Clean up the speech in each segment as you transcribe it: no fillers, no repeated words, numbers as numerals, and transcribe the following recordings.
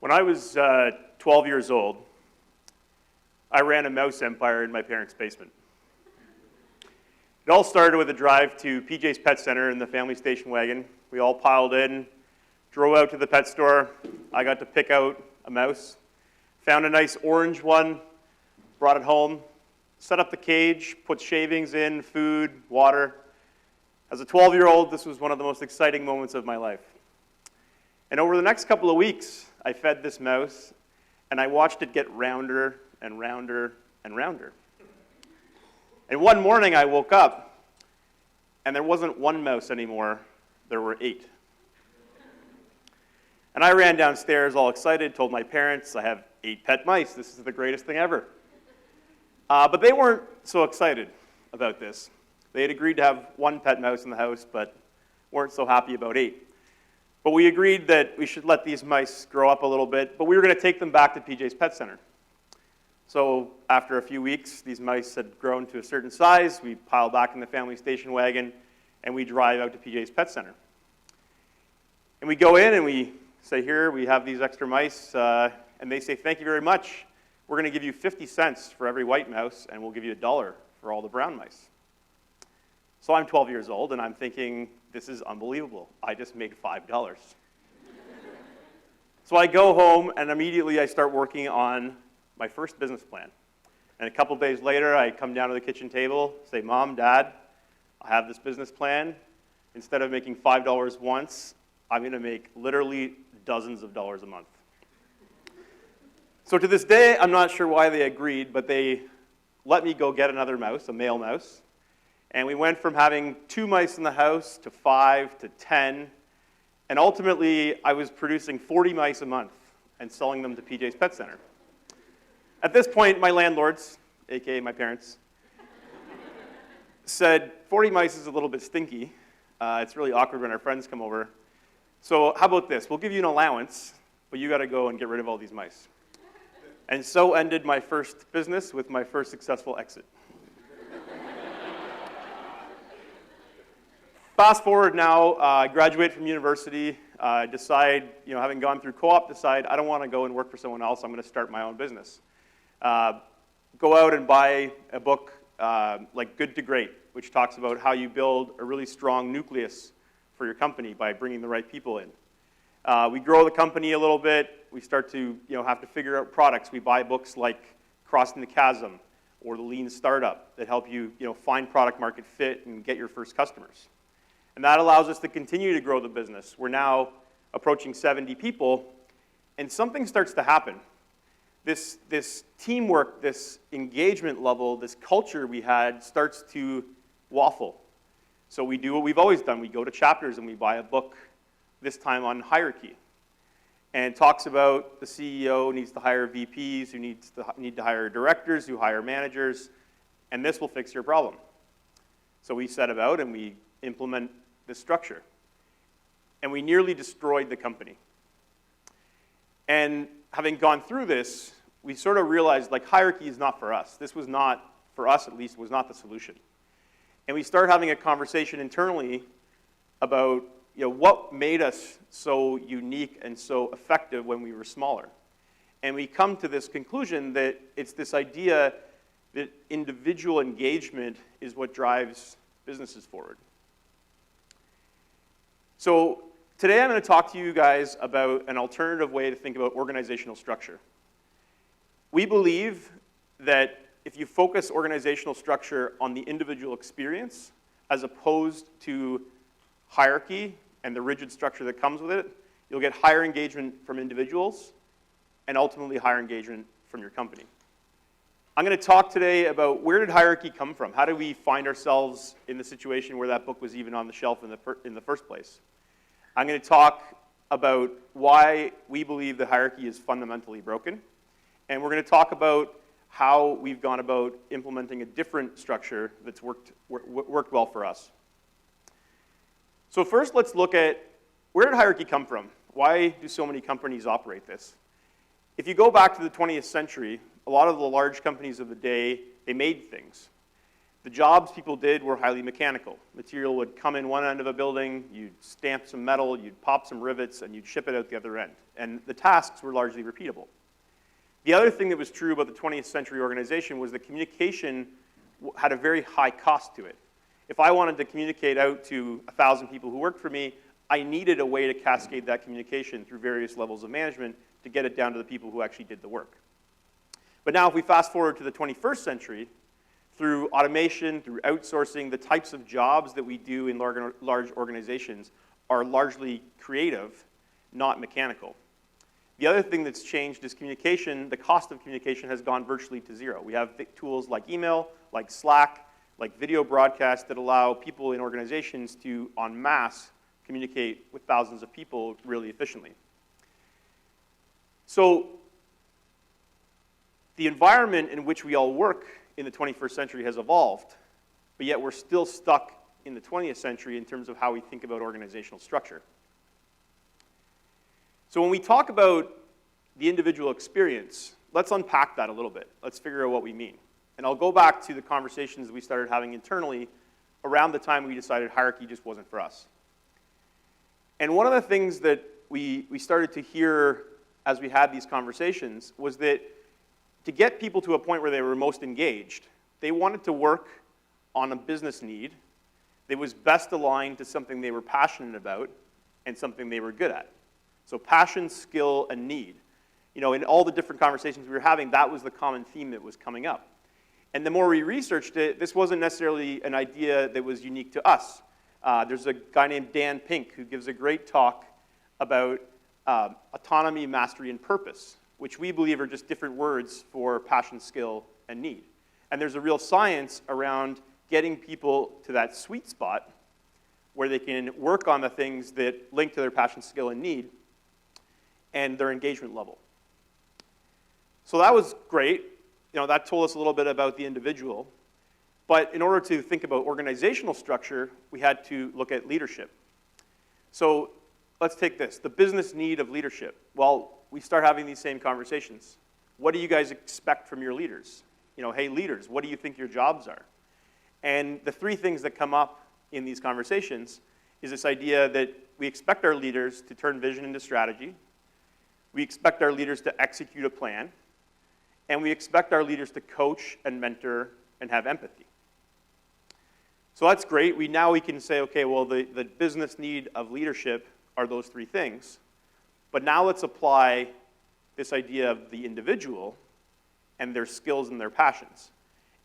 When I was 12 years old, I ran a mouse empire in my parents' basement. It all started with a drive to PJ's Pet Center in the family station wagon. We all piled in, drove out to the pet store. I got to pick out a mouse, found a nice orange one, brought it home, set up the cage, put shavings in, food, water. As a 12-year-old, this was one of the most exciting moments of my life. And over the next couple of weeks, I fed this mouse, and I watched it get rounder and rounder and rounder. And one morning, I woke up, and there wasn't one mouse anymore. There were 8. And I ran downstairs all excited, told my parents, I have 8 pet mice. This is the greatest thing ever. But they weren't so excited about this. They had agreed to have 1 pet mouse in the house, but weren't so happy about 8. But we agreed that we should let these mice grow up a little bit, but we were going to take them back to PJ's Pet Center. So after a few weeks, these mice had grown to a certain size. We pile back in the family station wagon, and we drive out to PJ's Pet Center. And we go in, and we say, here, we have these extra mice, and they say, thank you very much. We're going to give you 50 cents for every white mouse, and we'll give you $1 for all the brown mice. So I'm 12 years old, and I'm thinking, this is unbelievable. I just made $5. So I go home, and immediately I start working on my first business plan. And a couple days later, I come down to the kitchen table, say, Mom, Dad, I have this business plan. Instead of making $5 once, I'm going to make literally dozens of dollars a month. So to this day, I'm not sure why they agreed, but they let me go get another mouse, a male mouse. And we went from having 2 mice in the house to 5 to 10. And ultimately, I was producing 40 mice a month and selling them to PJ's Pet Center. At this point, my landlords, aka my parents, said, 40 mice is a little bit stinky. It's really awkward when our friends come over. So how about this? We'll give you an allowance, but you got to go and get rid of all these mice. And so ended my first business with my first successful exit. Fast forward now, I graduate from university, decide, having gone through co-op, decide I don't want to go and work for someone else. I'm going to start my own business. Go out and buy a book like Good to Great, which talks about how you build a really strong nucleus for your company by bringing the right people in. We grow the company a little bit. We start to have to figure out products. We buy books like Crossing the Chasm or The Lean Startup that help you find product market fit and get your first customers. And that allows us to continue to grow the business. We're now approaching 70 people, and something starts to happen. This teamwork, this engagement level, this culture we had starts to waffle. So we do what we've always done. We go to Chapters and we buy a book, this time on hierarchy, and talks about the CEO needs to hire VPs, who need to hire directors, who hire managers, and this will fix your problem. So we set about and we implement this structure. And we nearly destroyed the company. And having gone through this, we sort of realized hierarchy is not for us. This was not, for us at least, was not the solution. And we started having a conversation internally about what made us so unique and so effective when we were smaller. And we come to this conclusion that it's this idea that individual engagement is what drives businesses forward. So today I'm going to talk to you guys about an alternative way to think about organizational structure. We believe that if you focus organizational structure on the individual experience as opposed to hierarchy and the rigid structure that comes with it, you'll get higher engagement from individuals and ultimately higher engagement from your company. I'm going to talk today about where did hierarchy come from? How did we find ourselves in the situation where that book was even on the shelf in the first place? I'm going to talk about why we believe that hierarchy is fundamentally broken. And we're going to talk about how we've gone about implementing a different structure that's worked well for us. So first, let's look at where did hierarchy come from? Why do so many companies operate this? If you go back to the 20th century, a lot of the large companies of the day, they made things. The jobs people did were highly mechanical. Material would come in one end of a building, you'd stamp some metal, you'd pop some rivets, and you'd ship it out the other end. And the tasks were largely repeatable. The other thing that was true about the 20th century organization was that communication had a very high cost to it. If I wanted to communicate out to 1,000 people who worked for me, I needed a way to cascade that communication through various levels of management to get it down to the people who actually did the work. But now if we fast forward to the 21st century, through automation, through outsourcing, the types of jobs that we do in large organizations are largely creative, not mechanical. The other thing that's changed is communication. The cost of communication has gone virtually to zero. We have tools like email, like Slack, like video broadcast that allow people in organizations to, en masse, communicate with thousands of people really efficiently. So the environment in which we all work in the 21st century has evolved, but yet we're still stuck in the 20th century in terms of how we think about organizational structure. So when we talk about the individual experience, let's unpack that a little bit. Let's figure out what we mean. And I'll go back to the conversations we started having internally around the time we decided hierarchy just wasn't for us. And one of the things that we started to hear as we had these conversations was that to get people to a point where they were most engaged, they wanted to work on a business need that was best aligned to something they were passionate about and something they were good at. So passion, skill, and need. You know, in all the different conversations we were having, that was the common theme that was coming up. And the more we researched it, this wasn't necessarily an idea that was unique to us. There's a guy named Dan Pink who gives a great talk about autonomy, mastery, and purpose, which we believe are just different words for passion, skill, and need. And there's a real science around getting people to that sweet spot where they can work on the things that link to their passion, skill, and need and their engagement level. So that was great. You know, that told us a little bit about the individual. But in order to think about organizational structure, we had to look at leadership. So let's take this, the business need of leadership. Well, we start having these same conversations. What do you guys expect from your leaders? You know, hey leaders, what do you think your jobs are? And the three things that come up in these conversations is this idea that we expect our leaders to turn vision into strategy, we expect our leaders to execute a plan, and we expect our leaders to coach and mentor and have empathy. So that's great. Now we can say, okay, well, the business need of leadership are those three things. But now let's apply this idea of the individual and their skills and their passions.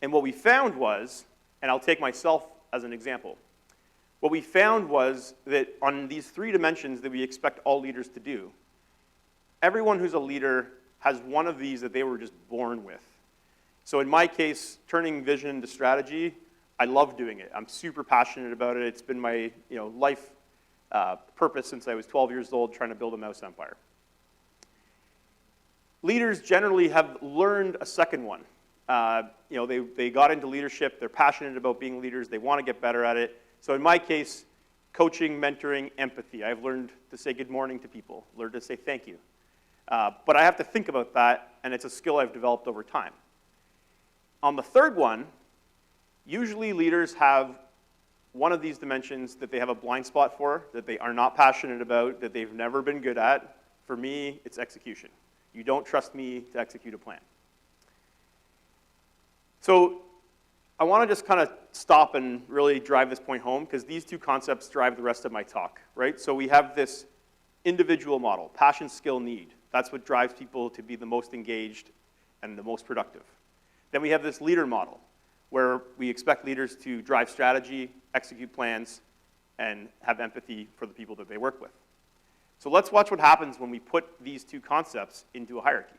And what we found was, and I'll take myself as an example, what we found was that on these three dimensions that we expect all leaders to do, everyone who's a leader has one of these that they were just born with. So in my case, turning vision into strategy, I love doing it. I'm super passionate about it. It's been my life purpose since I was 12 years old, trying to build a mouse empire. Leaders generally have learned a second one. They got into leadership. They're passionate about being leaders. They want to get better at it. So in my case, coaching, mentoring, empathy. I've learned to say good morning to people, learned to say thank you. But I have to think about that, and it's a skill I've developed over time. On the third one, usually leaders have one of these dimensions that they have a blind spot for, that they are not passionate about, that they've never been good at. For me, it's execution. You don't trust me to execute a plan. So I want to just kind of stop and really drive this point home, because these two concepts drive the rest of my talk, right? So we have this individual model, passion, skill, need. That's what drives people to be the most engaged and the most productive. Then we have this leader model, where we expect leaders to drive strategy, execute plans, and have empathy for the people that they work with. So let's watch what happens when we put these two concepts into a hierarchy.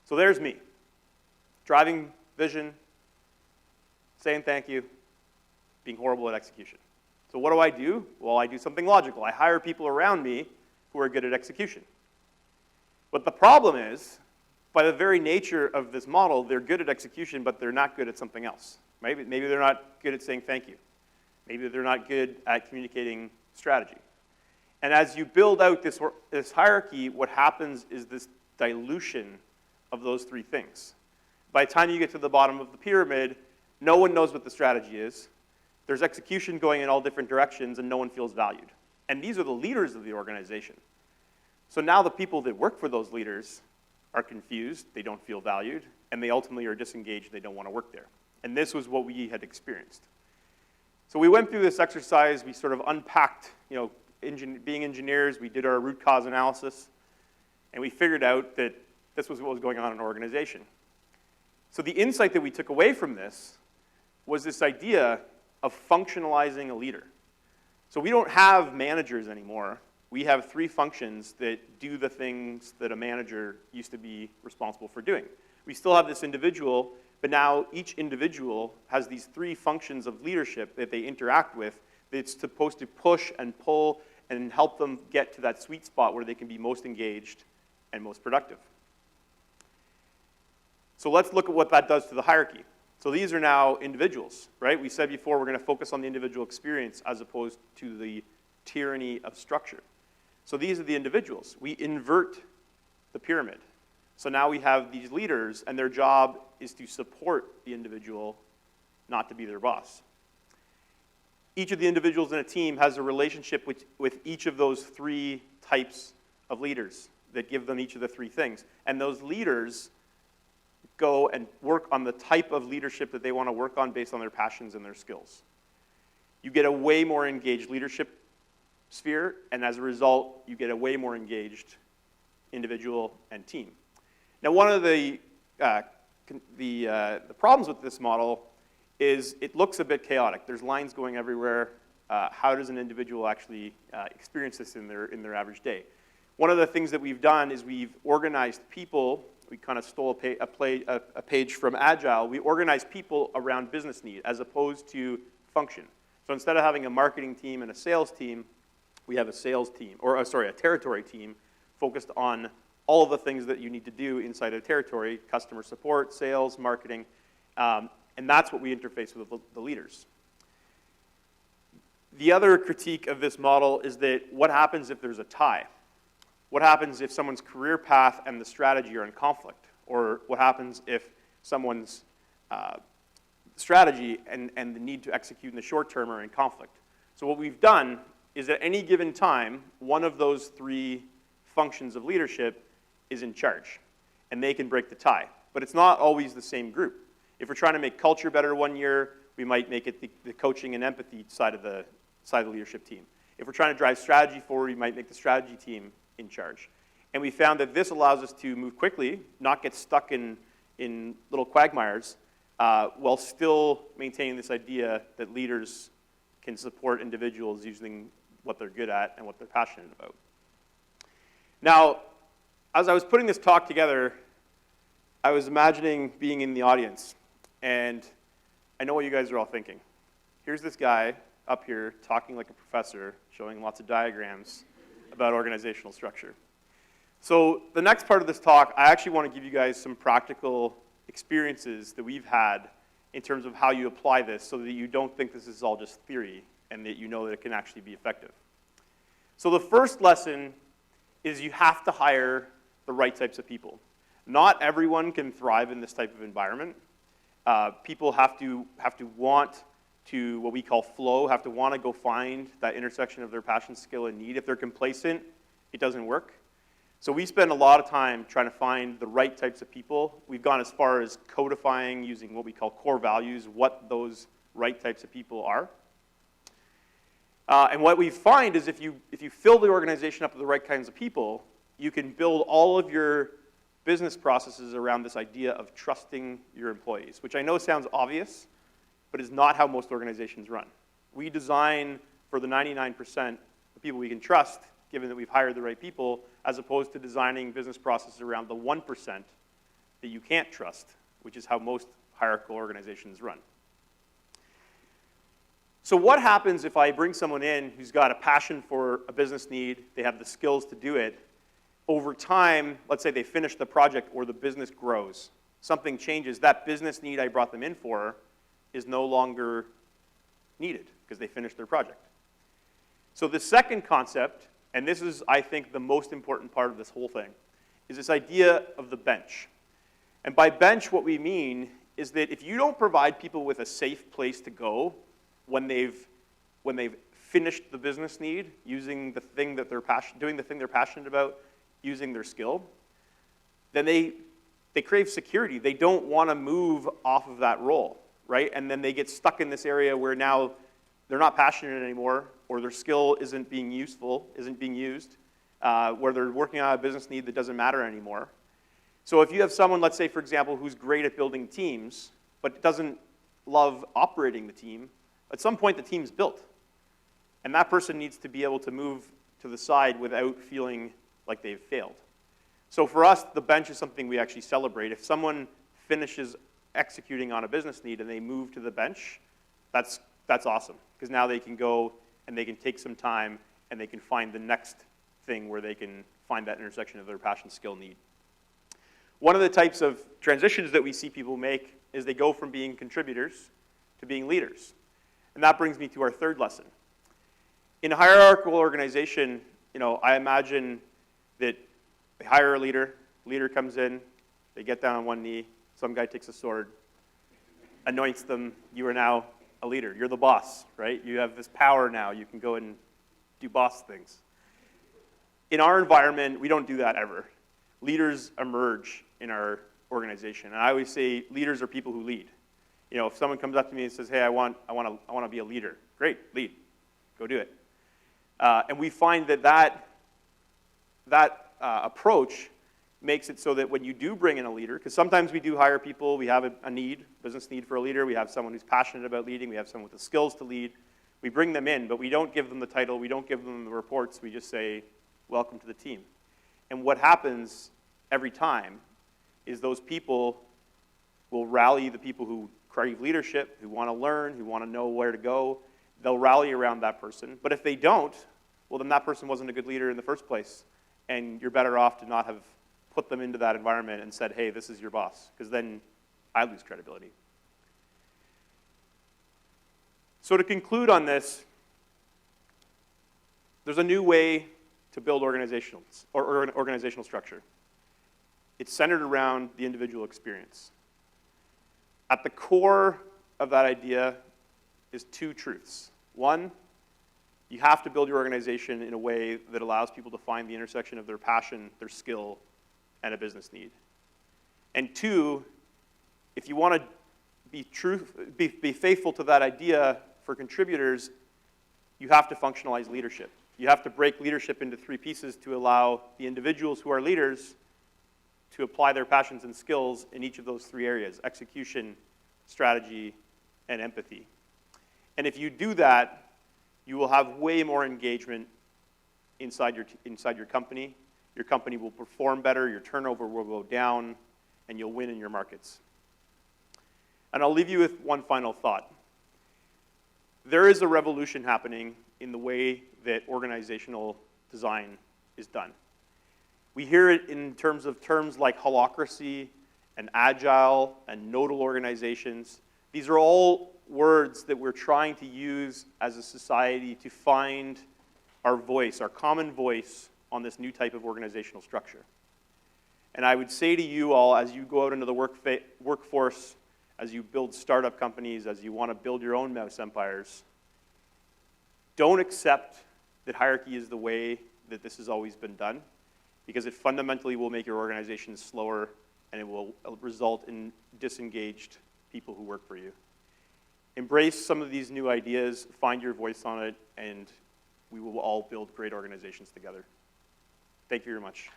So there's me, driving vision, saying thank you, being horrible at execution. So what do? Well, I do something logical. I hire people around me who are good at execution. But the problem is, by the very nature of this model, they're good at execution, but they're not good at something else. Maybe they're not good at saying thank you. Maybe they're not good at communicating strategy. And as you build out this hierarchy, what happens is this dilution of those three things. By the time you get to the bottom of the pyramid, No one knows what the strategy is. There's execution going in all different directions, and no one feels valued. And these are the leaders of the organization. So now the people that work for those leaders are confused, they don't feel valued, and they ultimately are disengaged, they don't want to work there. And this was what we had experienced. So we went through this exercise, we sort of unpacked, being engineers, we did our root cause analysis, and we figured out that this was what was going on in an organization. So the insight that we took away from this was this idea of functionalizing a leader. So we don't have managers anymore. We have 3 functions that do the things that a manager used to be responsible for doing. We still have this individual, but now each individual has these 3 functions of leadership that they interact with that's supposed to push and pull and help them get to that sweet spot where they can be most engaged and most productive. So let's look at what that does to the hierarchy. So these are now individuals, right? We said before we're going to focus on the individual experience as opposed to the tyranny of structure. So these are the individuals. We invert the pyramid. So now we have these leaders, and their job is to support the individual, not to be their boss. Each of the individuals in a team has a relationship with each of those 3 types of leaders that give them each of the 3 things. And those leaders go and work on the type of leadership that they want to work on based on their passions and their skills. You get a way more engaged leadership sphere, and as a result, you get a way more engaged individual and team. Now, one of the problems with this model is it looks a bit chaotic. There's lines going everywhere. How does an individual actually experience this in their average day? One of the things that we've done is we've organized people. We kind of stole a page from Agile. We organized people around business need as opposed to function. So instead of having a marketing team and a sales team, we have a sales team, or a territory team focused on all of the things that you need to do inside a territory: customer support, sales, marketing, and that's what we interface with the leaders. The other critique of this model is that what happens if there's a tie? What happens if someone's career path and the strategy are in conflict? Or what happens if someone's strategy and the need to execute in the short term are in conflict? So what we've done is at any given time, one of those 3 functions of leadership is in charge, and they can break the tie. But it's not always the same group. If we're trying to make culture better one year, we might make it the coaching and empathy side of the leadership team. If we're trying to drive strategy forward, we might make the strategy team in charge. And we found that this allows us to move quickly, not get stuck in little quagmires, while still maintaining this idea that leaders can support individuals using what they're good at and what they're passionate about. Now, as I was putting this talk together, I was imagining being in the audience, and I know what you guys are all thinking. Here's this guy up here talking like a professor, showing lots of diagrams about organizational structure. So the next part of this talk, I actually want to give you guys some practical experiences that we've had in terms of how you apply this so that you don't think this is all just theory and that you know that it can actually be effective. So the first lesson is you have to hire the right types of people. Not everyone can thrive in this type of environment. People have to want to, what we call flow, have to want to go find that intersection of their passion, skill, and need. If they're complacent, it doesn't work. So we spend a lot of time trying to find the right types of people. We've gone as far as codifying using what we call core values, what those right types of people are. And what we find is if you fill the organization up with the right kinds of people, you can build all of your business processes around this idea of trusting your employees, which I know sounds obvious, but is not how most organizations run. We design for the 99% of people we can trust, given that we've hired the right people, as opposed to designing business processes around the 1% that you can't trust, which is how most hierarchical organizations run. So what happens if I bring someone in who's got a passion for a business need, they have the skills to do it, over time, let's say they finish the project or the business grows, something changes, that business need I brought them in for is no longer needed because they finished their project. So the second concept, and this is, I think, the most important part of this whole thing, is this idea of the bench. And by bench, what we mean is that if you don't provide people with a safe place to go when they've finished the business need, using the thing that doing the thing they're passionate about, using their skill, then they crave security. They don't want to move off of that role, right? And then they get stuck in this area where now they're not passionate anymore, or their skill isn't being used, where they're working on a business need that doesn't matter anymore. So if you have someone, let's say, for example, who's great at building teams, but doesn't love operating the team, at some point the team's built. And that person needs to be able to move to the side without feeling like they've failed. So for us, the bench is something we actually celebrate. If someone finishes executing on a business need and they move to the bench, that's awesome. Because now they can go and they can take some time and they can find the next thing where they can find that intersection of their passion, skill, need. One of the types of transitions that we see people make is they go from being contributors to being leaders. And that brings me to our third lesson. In a hierarchical organization, I imagine that they hire a leader comes in, they get down on one knee, some guy takes a sword, anoints them, you are now a leader. You're the boss, right? You have this power now. You can go and do boss things. In our environment, we don't do that ever. Leaders emerge in our organization. And I always say leaders are people who lead. If someone comes up to me and says, hey, I want to be a leader. Great, lead. Go do it. And we find that approach makes it so that when you do bring in a leader, because sometimes we do hire people, we have a need, business need for a leader, we have someone who's passionate about leading, we have someone with the skills to lead, we bring them in, but we don't give them the title, we don't give them the reports, we just say, welcome to the team. And what happens every time is those people will rally the people who crave leadership, who want to learn, who want to know where to go. They'll rally around that person. But if they don't, well, then that person wasn't a good leader in the first place. And you're better off to not have put them into that environment and said, hey, this is your boss, because then I lose credibility. So to conclude on this, there's a new way to build organizational structure. It's centered around the individual experience. At the core of that idea is two truths. One, you have to build your organization in a way that allows people to find the intersection of their passion, their skill, and a business need. And two, if you want to be faithful to that idea for contributors, you have to functionalize leadership. You have to break leadership into three pieces to allow the individuals who are leaders to apply their passions and skills in each of those three areas: execution, strategy, and empathy. And if you do that, you will have way more engagement inside your company. Your company will perform better, your turnover will go down, and you'll win in your markets. And I'll leave you with one final thought. There is a revolution happening in the way that organizational design is done. We hear it in terms like holacracy and agile and nodal organizations. These are all words that we're trying to use as a society to find our voice, our common voice on this new type of organizational structure. And I would say to you all, as you go out into the workforce, as you build startup companies, as you want to build your own mouse empires, don't accept that hierarchy is the way that this has always been done, because it fundamentally will make your organization slower and it will result in disengaged people who work for you. Embrace some of these new ideas, find your voice on it, and we will all build great organizations together. Thank you very much.